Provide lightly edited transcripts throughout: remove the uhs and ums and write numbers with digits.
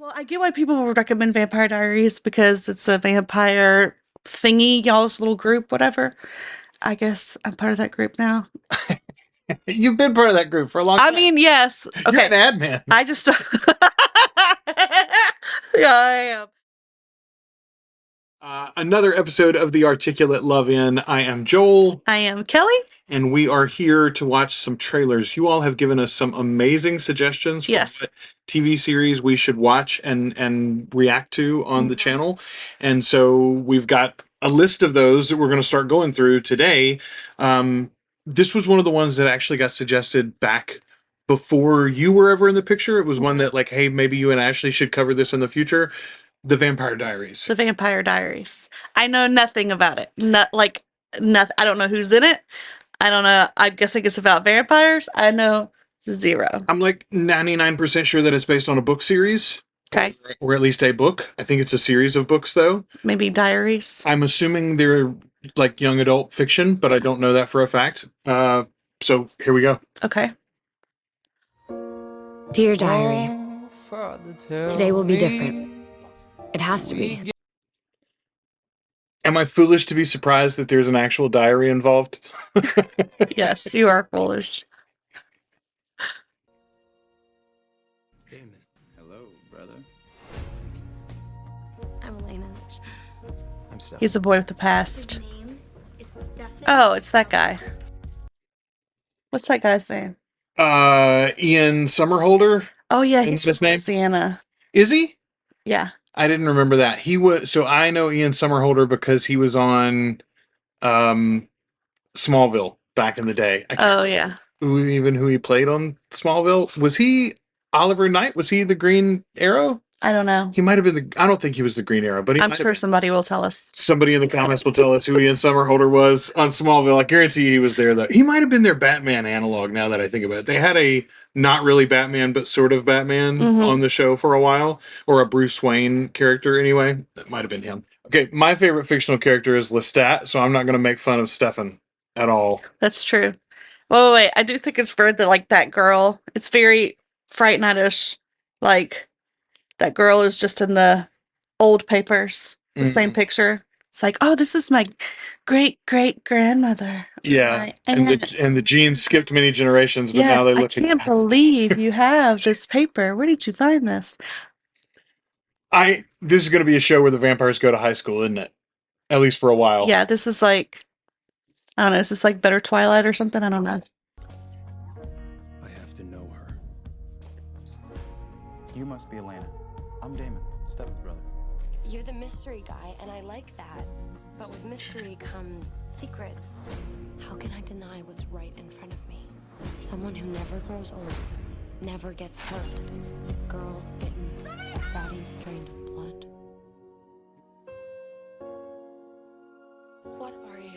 Well, I get why people would recommend Vampire Diaries because it's a vampire thingy, y'all's little group, whatever. I guess I'm part of that group now. You've been part of that group for a long time. I mean, yes. You're Okay. an admin. I just. Yeah, I am. Another episode of the Articulate LoveIn. I am Joel. I am Kelly. And we are here to watch some trailers. You all have given us some amazing suggestions for Yes. what TV series we should watch and react to on the channel. And so we've got a list of those that we're going to start going through today. This was one of the ones that actually got suggested back before you were ever in the picture. It was one that like, hey, maybe you and Ashley should cover this in the future. The Vampire Diaries. The Vampire Diaries. I know nothing about it. Nothing. I don't know who's in it. I don't know. I'm guessing it's about vampires. I know zero. I'm like 99% sure that it's based on a book series. Okay. Or at least a book. I think it's a series of books, though. Maybe diaries. I'm assuming they're like young adult fiction, but I don't know that for a fact. So here we go. Okay. Dear Diary, today will be different. It has to be. Am I foolish to be surprised that there's an actual diary involved? Yes, you are foolish. Damon. Hello, brother. I'm Elena. I'm Steph. He's a boy with the past. name is Stefan. Oh, it's that guy. What's that guy's name? Ian Somerhalder. Oh, yeah, Isn't he's his from name? Louisiana. Is he? Yeah. I didn't remember that. He was, so I know Ian Somerhalder because he was on Smallville back in the day. Oh, yeah. Who he played on Smallville. Was he Oliver Knight? Was he the Green Arrow? I don't know. He might have been I don't think he was the Green Arrow, but I'm sure somebody will tell us. Somebody in the comments will tell us who Ian Somerhalder was on Smallville. I guarantee he was there, though. He might have been their Batman analog, now that I think about it. They had a not really Batman, but sort of Batman on the show for a while, or a Bruce Wayne character, anyway. That might have been him. Okay, my favorite fictional character is Lestat, so I'm not going to make fun of Stefan at all. That's true. Wait. I do think it's weird that, like, that girl, it's very Fright Night-ish. Like, that girl is just in the old papers, the same picture. It's like, oh, this is my great-great-grandmother. Yeah, and the genes skipped many generations, but now they look I can't believe you have this paper. Where did you find this? This is going to be a show where the vampires go to high school, isn't it? At least for a while. Yeah, this is like, I don't know, is this like Better Twilight or something? I don't know. I have to know her. You must be Elena. I'm Damon, Stefan's brother. You're the mystery guy, and I like that. But with mystery comes secrets. How can I deny what's right in front of me? Someone who never grows old, never gets hurt. Girls bitten, bodies drained of blood. What are you?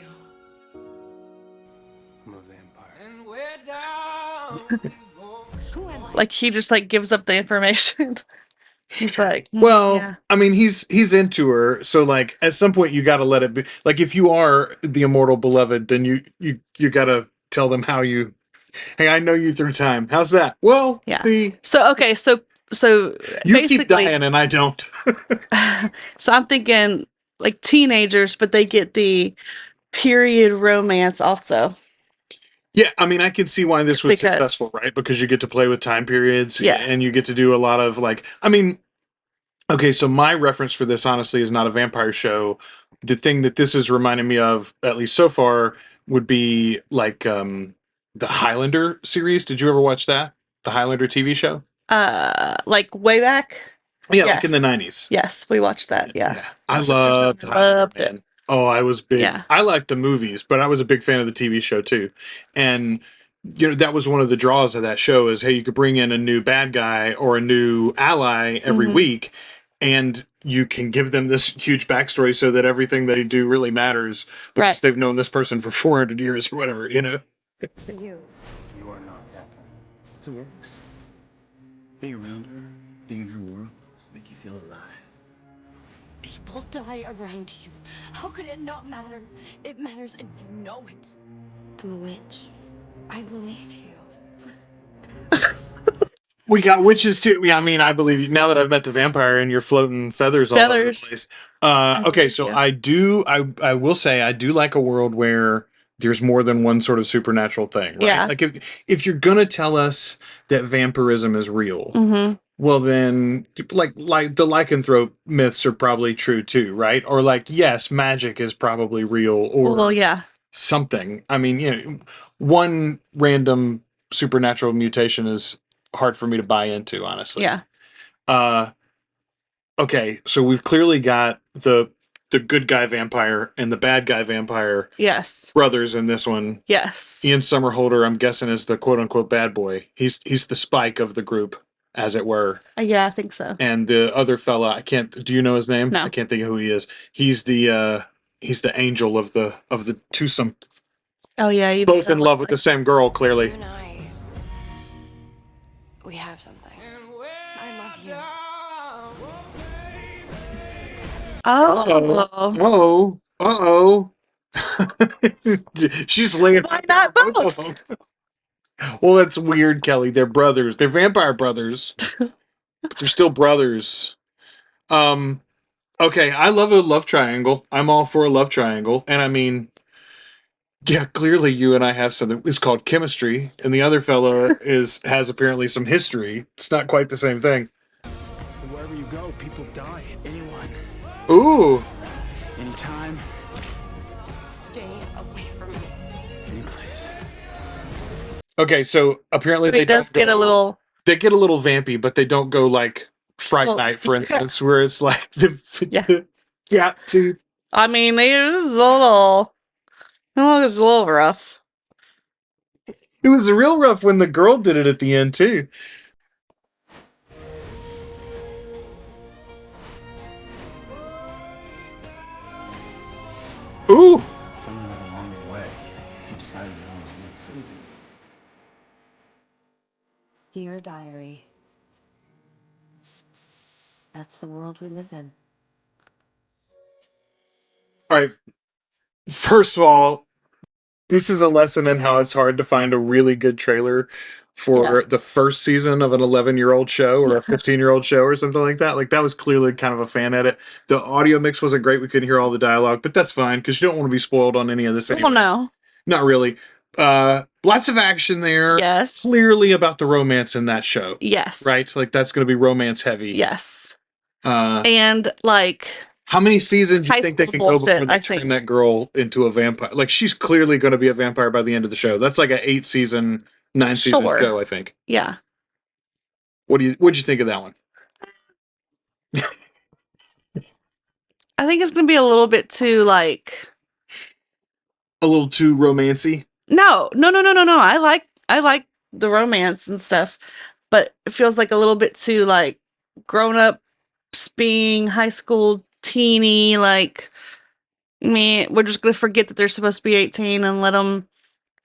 I'm a vampire. And we're down. Who am I? Like, he just, like, gives up the information. He's like, Well, yeah. I mean, he's into her, so like at some point you got to let it be. Like if you are the immortal beloved, then you got to tell them how you. Hey, I know you through time. How's that? Well, Yeah. see, So okay, so you basically, keep dying and I don't. so I'm thinking like teenagers, but they get the period romance also. Yeah, I mean, I can see why this was Because- successful, right? Because you get to play with time periods, Yes. and you get to do a lot of like. I mean, okay, so my reference for this honestly is not a vampire show. The thing that this is reminding me of, at least so far, would be like the Highlander series. Did you ever watch that? The Highlander TV show? Like way back. Yeah, Yes. like in the 90s. Yes, we watched that. Yeah. I sister loved loved it. Oh, I was big. Yeah. I liked the movies, but I was a big fan of the TV show too. And you know, that was one of the draws of that show is, hey, you could bring in a new bad guy or a new ally every week, and you can give them this huge backstory so that everything they do really matters because Right. they've known this person for 400 years or whatever, you know? For you. You are not Catherine. It's a work. Being around her, being in her world, does make you feel alive. People die around you. How could it not matter? It matters and you know it. I'm a witch. I believe you. We got witches too. Yeah, I mean, I believe you. Now that I've met the vampire and you're floating feathers all over the Feathers. place. I Okay, believe so you. I will say I do like a world where there's more than one sort of supernatural thing, right? Yeah. Like if you're gonna tell us that vampirism is real, Mm-hmm. well then like the lycanthrope myths are probably true too, right? Or like yes, magic is probably real or Well, yeah. something. I mean, you know, one random supernatural mutation is hard for me to buy into, honestly. Yeah. Okay, so we've clearly got the good guy vampire and the bad guy vampire Yes. brothers in this one. Yes. Ian Somerhalder, I'm guessing, is the quote unquote bad boy. He's the Spike of the group, as it were. Yeah, I think so. And the other fella, I can't. Do you know his name? No. I can't think of who he is. He's the angel of the twosome. Oh yeah, even Both that in love looks with the same girl, You clearly. and I, we have something. I love you. Oh. Oh. She's laying. Why not both? Well, that's weird, Kelly. They're brothers. They're vampire brothers, but they're still brothers. Okay, I love a love triangle. I'm all for a love triangle, and I mean, yeah, clearly you and I have something. It's called chemistry, and the other fella has apparently some history. It's not quite the same thing. Wherever you go, people die. Anyone, Ooh, anytime, Stay away from me. any place. okay. So apparently But it does get a little. They get a little vampy, but they don't go like Fright Well, Night, for yeah. instance, where it's like Yeah. yeah, tooth. I mean, it was a little. It was a little rough. It was real rough when the girl did it at the end too. Ooh, Somewhere along the way, you decided you always wanted Sylvie. Dear diary, that's the world we live in. all right. First of all, this is a lesson in how it's hard to find a really good trailer for the first season of an 11-year-old show or a 15-year-old show or something like that. Like that was clearly kind of a fan edit. The audio mix wasn't great. We couldn't hear all the dialogue, but that's fine because you don't want to be spoiled on any of this. Well, Anyway. no. Not really. Lots of action there. Yes. Clearly about the romance in that show. Yes. Right? Like that's going to be romance heavy. Yes. Uh, And like, how many seasons do high you think they school can go bullshit, before they I turn think. that girl into a vampire? Like she's clearly going to be a vampire by the end of the show. That's like an 8-season, 9-season Sure. show, I think. Yeah. What'd you think of that one? I think it's gonna be a little bit too like. A little too romancy. No. I like the romance and stuff, but it feels like a little bit too like grown up, being high school teeny. Like, me, we're just gonna forget that they're supposed to be 18 and let them.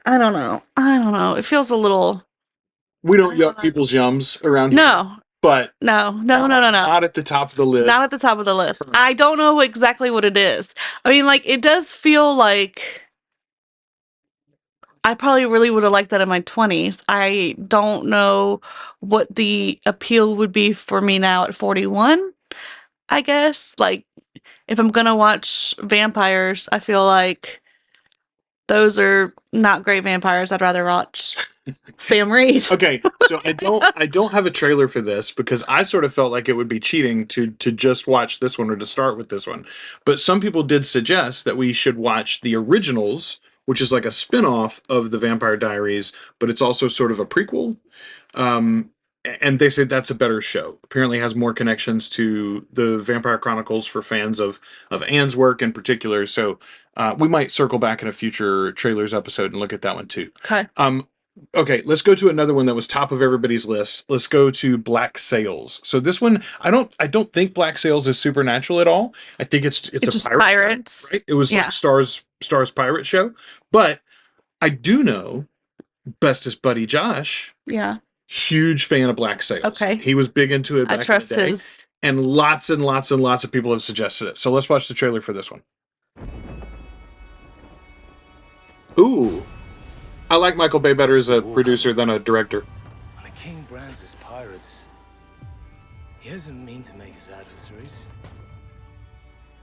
I don't know. It feels a little. We don't yuck people's yums around here. No. But No. not at the top of the list. Not at the top of the list. I don't know exactly what it is. I mean, like, it does feel like I probably really would have liked that in my 20s. I don't know what the appeal would be for me now at 41, I guess. Like, if I'm going to watch vampires, I feel like those are not great vampires. I'd rather watch Sam Reed. Okay, so I don't have a trailer for this because I sort of felt like it would be cheating to just watch this one or to start with this one. But some people did suggest that we should watch the originals, which is like a spin-off of the Vampire Diaries, but it's also sort of a prequel. And they say that's a better show. Apparently has more connections to the Vampire Chronicles for fans of Anne's work in particular. So we might circle back in a future trailers episode and look at that one too. Okay. Okay, let's go to another one that was top of everybody's list. Let's go to Black Sails. So this one, I don't think Black Sails is supernatural at all. I think it's a just pirate pirates. show, right? It was like Stars pirate show. But I do know bestest buddy Josh, Yeah. huge fan of Black Sails. Okay. He was big into it I back trust in the day. his. And lots of people have suggested it. So let's watch the trailer for this one. Ooh. I like Michael Bay better as a producer than a director. When the king brands his pirates He doesn't mean to make us adversaries.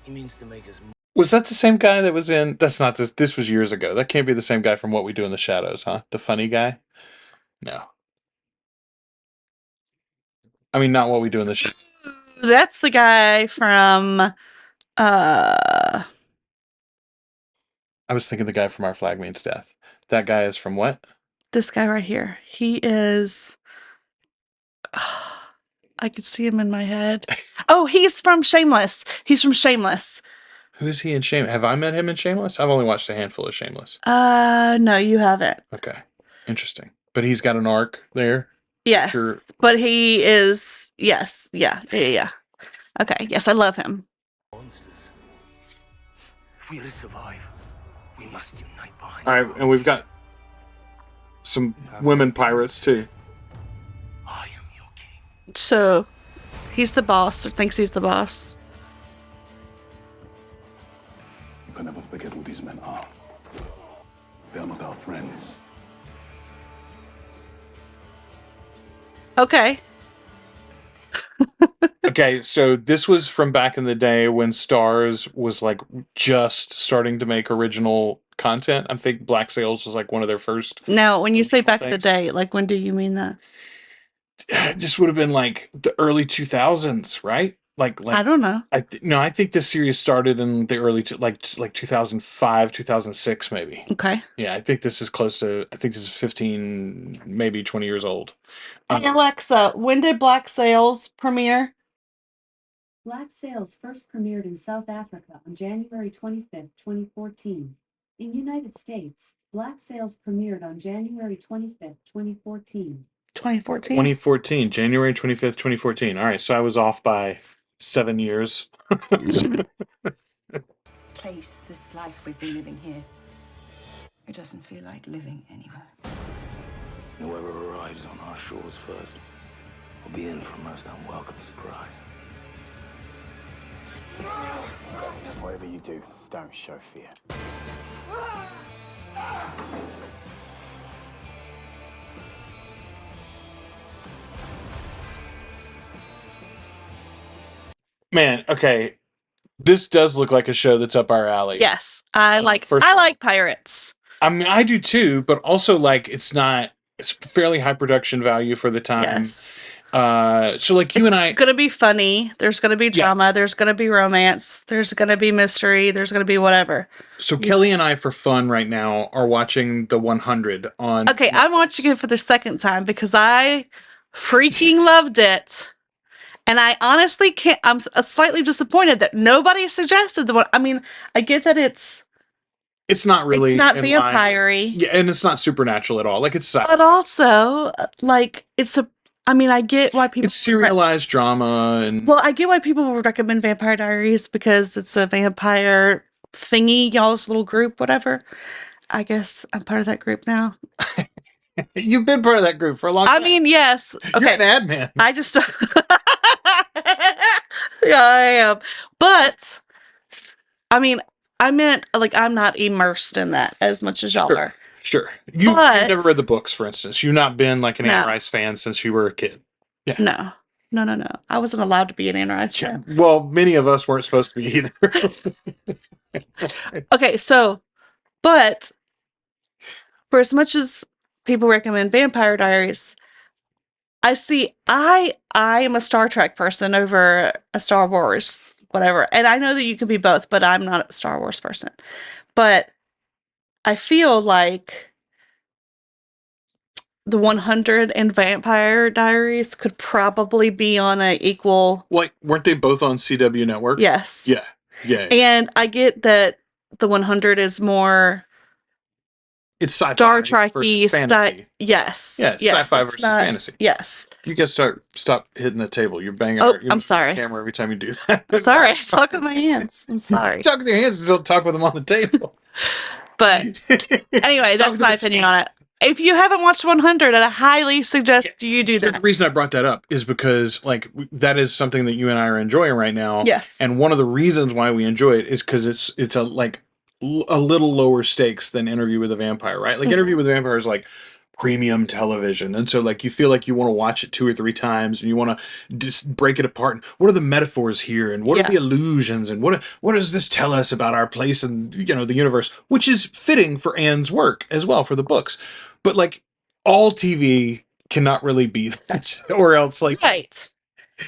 He means to make us. Was that the same guy that was in? That's not this. This was years ago. That can't be the same guy from What We Do in the Shadows, huh? The funny guy? No. I mean, not What We Do in the Shadows. That's the guy from I was thinking the guy from Our Flag Means Death. That guy is from what? this guy right here. He is I could see him in my head. Oh, he's from Shameless. He's from Shameless. Who is he in Shameless? Have I met him in Shameless? I've only watched a handful of Shameless. No, you haven't. Okay. Interesting. But he's got an arc there. Yes. Sure. But he is, yes. Yeah. Okay. Yes, I love him. Monsters. If we are to survive, we must unite behind. All right, and we've got some women pirates too. I am your king. So he's the boss, or thinks he's the boss. You can never forget who these men are. They are not our friends. Okay. Okay, so this was from back in the day when Starz was like just starting to make original content. I think Black Sails was like one of their first. Now, when you say back in the things. day, like when do you mean that? This would have been like the early 2000s, right? Like I don't know. I think this series started in the early like 2005, 2006 maybe. Okay. Yeah, I think this is close to. I think this is 15, maybe 20 years old. Hey, Alexa, when did Black Sails premiere? Black Sails first premiered in South Africa on January 25th, 2014. In United States, Black Sails premiered on January 25th, 2014. 2014. 2014, January 25th, 2014. All right, so I was off by 7 years. Place this life we've been living here. It doesn't feel like living anymore. Whoever arrives on our shores first will be in for a most unwelcome surprise. Whatever you do, don't show fear. Man, okay. This does look like a show that's up our alley. Yes, I like pirates. I mean, I do too, but also like it's fairly high production value for the time. Yes. So like you and I, It's gonna be funny. There's gonna be drama. Yeah. There's gonna be romance. There's gonna be mystery. There's gonna be whatever. so Kelly and I for fun right now are watching the 100 on. Okay, I'm watching it for the second time because I freaking loved it. And I honestly can't, I'm slightly disappointed that nobody suggested the one. I mean, I get that it's It's not really not in line. vampire-y. Yeah, and it's not supernatural at all. Like it's But also, like, I mean, I get why people. it's serialized drama and Well, I get why people would recommend Vampire Diaries because it's a vampire thingy, y'all's little group, whatever. I guess I'm part of that group now. you've been part of that group for a long time. I mean, yes. You're Okay. an admin. I just. Yeah, I am. But, I mean, I meant, like, I'm not immersed in that as much as y'all are. Sure. You've But- never read the books, for instance. You've not been like an No. Anne Rice fan since you were a kid. No. I wasn't allowed to be an Anne Rice fan. Well, many of us weren't supposed to be either. Okay, so, but for as much as people recommend Vampire Diaries, I am a Star Trek person over a Star Wars, whatever. And I know that you can be both, but I'm not a Star Wars person. But I feel like the 100 and Vampire Diaries could probably be on an equal. Like, weren't they both on CW Network? Yes. Yeah. Yeah. And I get that the 100 is more It's sci-fi Star versus Trek-y fantasy. yes. Yeah, it's yes, sci-fi it's versus not- fantasy. Yes. You guys stop hitting the table. You're banging. Oh, you're I'm moving sorry. the camera every time you do that. I'm sorry. I talk with my hands. I'm sorry. Talk with your hands and don't talk with them on the table. But anyway, Talk that's with my them opinion on it. If you haven't watched 100, I highly suggest you do The that. reason I brought that up is because like that is something that you and I are enjoying right now. Yes. And one of the reasons why we enjoy it is because it's a little lower stakes than Interview with a Vampire, right? Like Interview with a Vampire is like premium television. And so like you feel like you want to watch it 2 or 3 times and you want to just break it apart. And what are the metaphors here? And what are the illusions? And what does this tell us about our place in, the universe? Which is fitting for Anne's work as well for the books. But like all TV cannot really be that, or else like Right.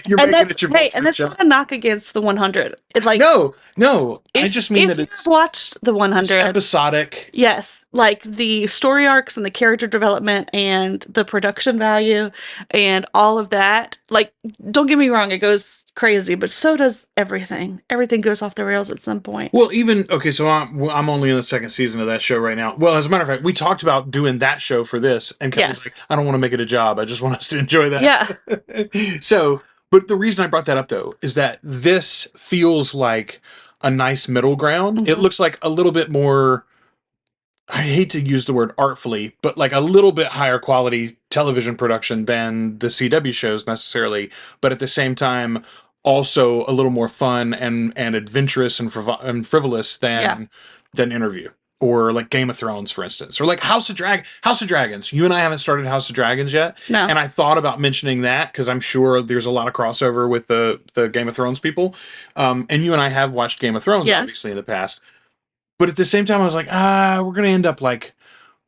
you're And making that's it your hey, and that's not a knock against the 100. It like no. I just mean if that it's you've watched the 100, episodic. yes, like the story arcs and the character development and the production value and all of that. Like, don't get me wrong, it goes crazy, but so does everything. Everything goes off the rails at some point. Well, even okay, so I'm only in the 2nd season of that show right now. Well, as a matter of fact, we talked about doing that show for this, and Kelly's like, I don't want to make it a job. I just want us to enjoy that. Yeah. So, but the reason I brought that up though is that this feels like a nice middle ground. It looks like a little bit more. I hate to use the word artfully, but like a little bit higher quality television production than the CW shows necessarily, but at the same time, also a little more fun and adventurous and frivolous than Interview or like Game of Thrones, for instance, or like House of Dragons. You and I haven't started House of Dragons yet, No. and I thought about mentioning that because I'm sure there's a lot of crossover with the Game of Thrones people, and you and I have watched Game of Thrones obviously in the past. But at the same time, I was like, we're going to end up like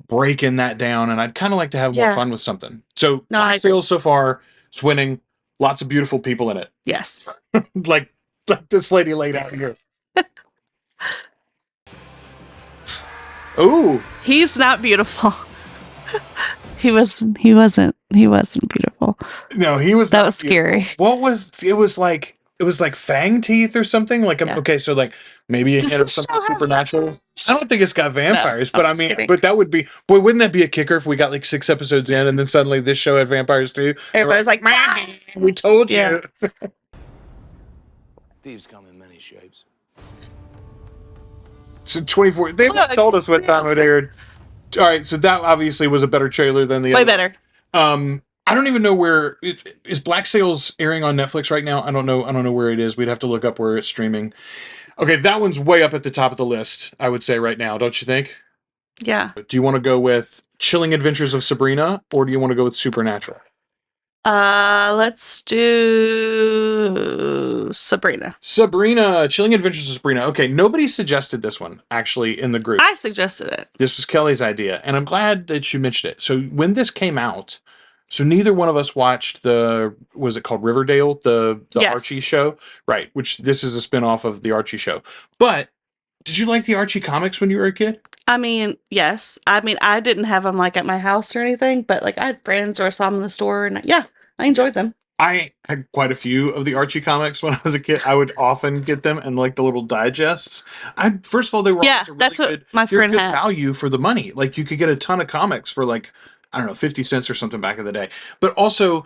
breaking that down. And I'd kind of like to have more fun with something. So Black Sails so far, it's winning. Lots of beautiful people in it. Yes. like this lady laid out here. Ooh. He's not beautiful. He wasn't beautiful. No, he was. That was scary. It was like fang teeth or something. Like, okay, so like maybe it had something supernatural. I don't think it's got vampires, but I mean, kidding. But that would be, wouldn't that be a kicker if we got like 6 episodes in and then suddenly this show had vampires too? Everybody's like, we told you. Thieves come in many shapes. So 24, they told us what time it aired. All right, so that obviously was a better trailer than the other. Way better. I don't even know where is Black Sails airing on Netflix right now. I don't know where it is. We'd have to look up where it's streaming. Okay, that one's way up at the top of the list, I would say right now, don't you think? Yeah. Do you want to go with Chilling Adventures of Sabrina or do you want to go with Supernatural? Let's do Sabrina. Chilling Adventures of Sabrina. Okay, nobody suggested this one actually in the group. I suggested it. This was Kelly's idea, and I'm glad that you mentioned it. So when this came out, so neither one of us watched was it called Riverdale, the Archie show? Right, which this is a spinoff of the Archie show. But did you like the Archie comics when you were a kid? I mean, yes. I mean, I didn't have them like at my house or anything, but like I had friends or I saw them in the store and I enjoyed them. I had quite a few of the Archie comics when I was a kid. I would often get them and like the little digests. First of all, they were always a really that's what good, my friend had. Value for the money. Like you could get a ton of comics for like, I don't know, 50 cents or something back in the day. But also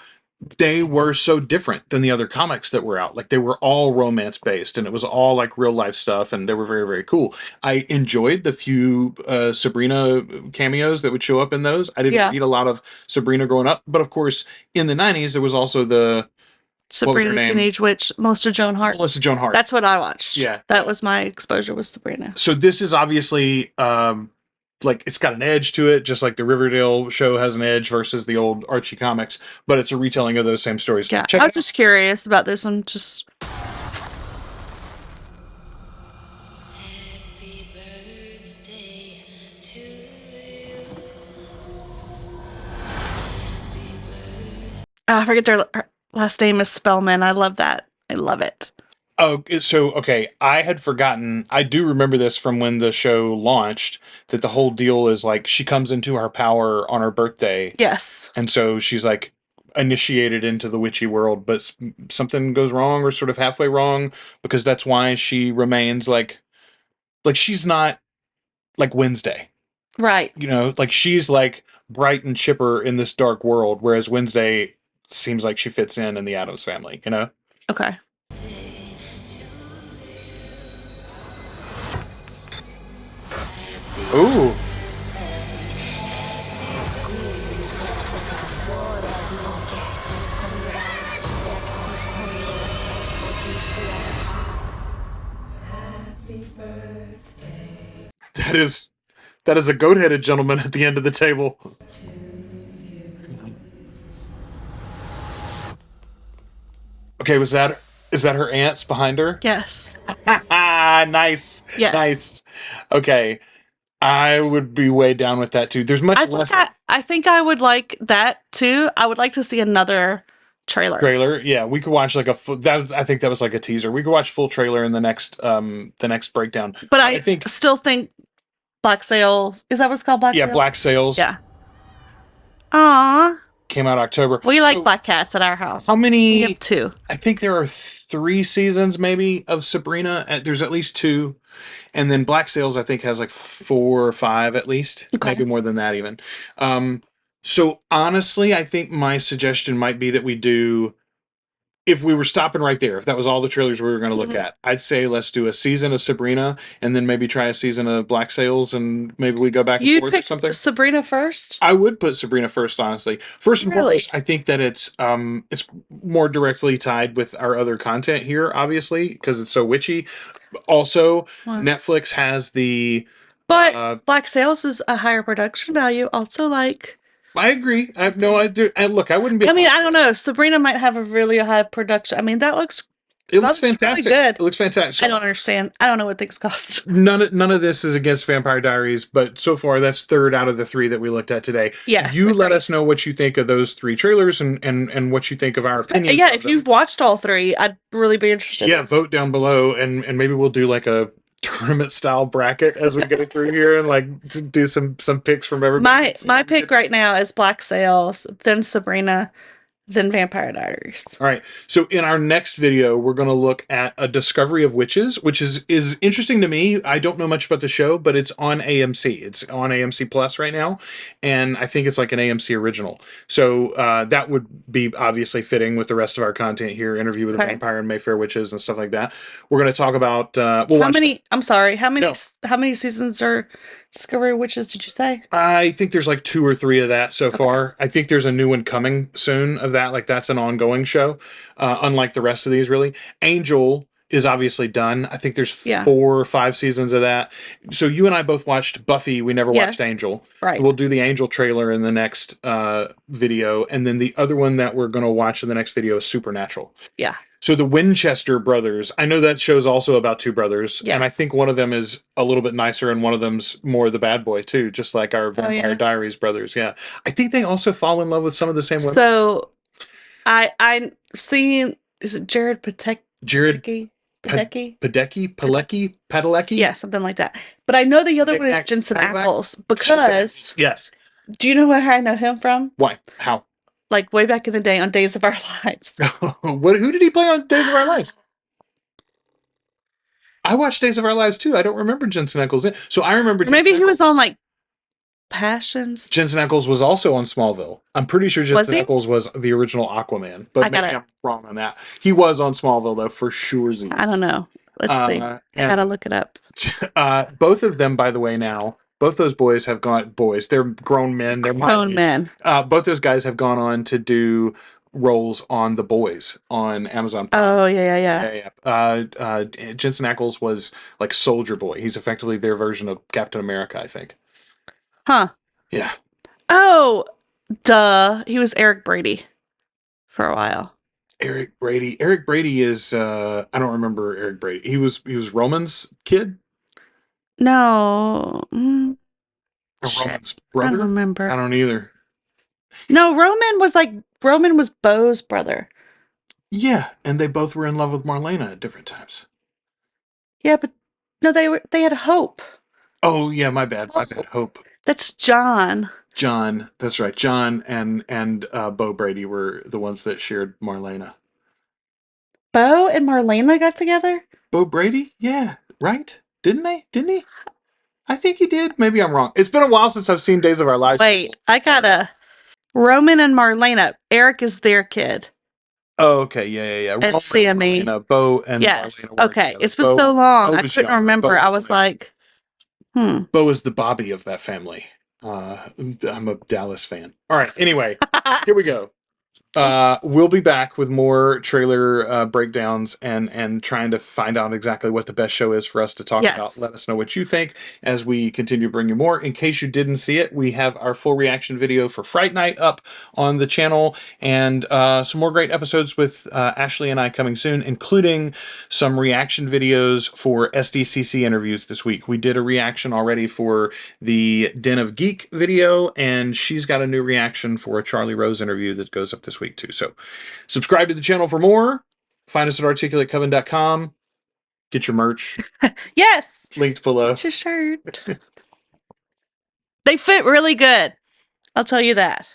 they were so different than the other comics that were out. Like they were all romance based and it was all like real life stuff and they were very, very cool. I enjoyed the few Sabrina cameos that would show up in those. I didn't read a lot of Sabrina growing up, but of course in the 90s there was also the Sabrina the Teenage Witch, Melissa Joan Hart. That's what I watched. Yeah. That was my exposure with Sabrina. So this is obviously like it's got an edge to it, just like the Riverdale show has an edge versus the old Archie comics, but it's a retelling of those same stories. Yeah, I was just curious about this one. Just Happy birthday to you. I forget their last name is Spellman. I love that. I love it. Oh, so, okay, I had forgotten. I do remember this from when the show launched, that the whole deal is like she comes into her power on her birthday. Yes. And so she's like initiated into the witchy world, but something goes wrong or sort of halfway wrong because that's why she remains like she's not like Wednesday. Right. You know, like she's like bright and chipper in this dark world, whereas Wednesday seems like she fits in the Addams family, you know? Okay. Ooh. That is a goat-headed gentleman at the end of the table. Okay, is that her aunts behind her? Yes. Nice. Yes. Nice. Okay. I would be way down with that too. There's much less I think I would like that too. I would like to see another trailer. Yeah, we could watch like I think that was like a teaser. We could watch full trailer in the next breakdown. But I think still think Black Sail, is that what it's called? Black Sail? Black Sails. Yeah. Aww. Came out October. We like black cats at our house. How many? We have 2. I think there are 3 seasons maybe of Sabrina. There's at least 2. And then Black Sails, I think, has like 4 or 5 at least. Okay. Maybe more than that even. So honestly, I think my suggestion might be that we do, if we were stopping right there, if that was all the trailers we were going to look at, I'd say let's do a season of Sabrina and then maybe try a season of Black Sails and maybe we go back and forth or something. Sabrina first? I would put Sabrina first, honestly. First and foremost, I think that it's more directly tied with our other content here, obviously, because it's so witchy. Also, Netflix has the... But Black Sails is a higher production value. Also, like... I agree. I do. And look, I wouldn't be... I mean, I don't know. Sabrina might have a really high production. I mean, that looks... It looks fantastic. Really good. It looks fantastic. I don't understand. I don't know what things cost. None of this is against Vampire Diaries, but so far that's 3rd out of the 3 that we looked at today. Yes. You let us know what you think of those 3 trailers and what you think of our opinions. Yeah, if you've watched all 3, I'd really be interested. Yeah, vote down below and maybe we'll do like a tournament style bracket as we go through here and like do some picks from everybody. My pick right now is Black Sails, then Sabrina, then Vampire Diaries. All right. So in our next video, we're going to look at A Discovery of Witches, which is interesting to me. I don't know much about the show, but it's on AMC. It's on AMC Plus right now. And I think it's like an AMC original. So that would be obviously fitting with the rest of our content here, Interview with a Vampire and Mayfair Witches and stuff like that. We're going to talk about... how many seasons are Discovery of Witches did you say? I think there's like 2 or 3 of that so far. I think there's a new one coming soon of that. Like that's an ongoing show, unlike the rest of these really. Angel is obviously done. I think there's 4 or 5 seasons of that. So you and I both watched Buffy. We never watched Angel. Right. We'll do the Angel trailer in the next video. And then the other one that we're going to watch in the next video is Supernatural. Yeah. So the Winchester brothers, I know that show's also about 2 brothers, and I think one of them is a little bit nicer and one of them's more the bad boy too, just like our Vampire Diaries brothers. Yeah. I think they also fall in love with some of the same women. So I'm seeing, is it Jared Patek? Jared Padalecki? Yeah, something like that. But I know the other one is Jensen Ackles because... Yes. Do you know where I know him from? Why? How? Like way back in the day on Days of Our Lives. Who did he play on Days of Our Lives? I watched Days of Our Lives too. I don't remember Jensen Ackles. So I remember. Maybe he was on like Passions. Jensen Ackles was also on Smallville. I'm pretty sure Jensen Ackles was the original Aquaman, but maybe I'm wrong on that. He was on Smallville though, for sure. I don't know. Let's see. I gotta look it up. Both of them, by the way, now. Both those boys have gone... Boys, they're grown men. They're grown men. Both those guys have gone on to do roles on The Boys on Amazon Prime. Oh, yeah. Jensen Ackles was like Soldier Boy. He's effectively their version of Captain America, I think. Huh. Yeah. Oh, duh. He was Eric Brady for a while. Eric Brady. Eric Brady is... I don't remember Eric Brady. He was Roman's kid? No. Roman's brother? I don't remember. I don't either. No, Roman was Bo's brother. Yeah, and they both were in love with Marlena at different times. Yeah, but no, they had Hope. Oh yeah, my bad. Hope. That's John. John, that's right. John and Bo Brady were the ones that shared Marlena. Bo and Marlena got together? Bo Brady? Yeah, right? Didn't he? I think he did. Maybe I'm wrong. It's been a while since I've seen Days of Our Lives. Wait, I gotta... Roman and Marlena. Eric is their kid. Oh, okay. Yeah. And Sammy. Bo and yes. Marlena. Okay. It's been so long. I couldn't remember. I was like, Bo is the Bobby of that family. I'm a Dallas fan. All right. Anyway, here we go. We'll be back with more trailer breakdowns and trying to find out exactly what the best show is for us to talk Yes. about. Let us know what you think as we continue to bring you more. In case you didn't see it, we have our full reaction video for Fright Night up on the channel, and some more great episodes with Ashley and I coming soon, including some reaction videos for SDCC interviews this week. We did a reaction already for the Den of Geek video, and she's got a new reaction for a Charlie Rose interview that goes up this week too. So subscribe to the channel for more. Find us at articulatecoven.com. Get your merch. Yes. Linked below. Get your shirt. They fit really good. I'll tell you that.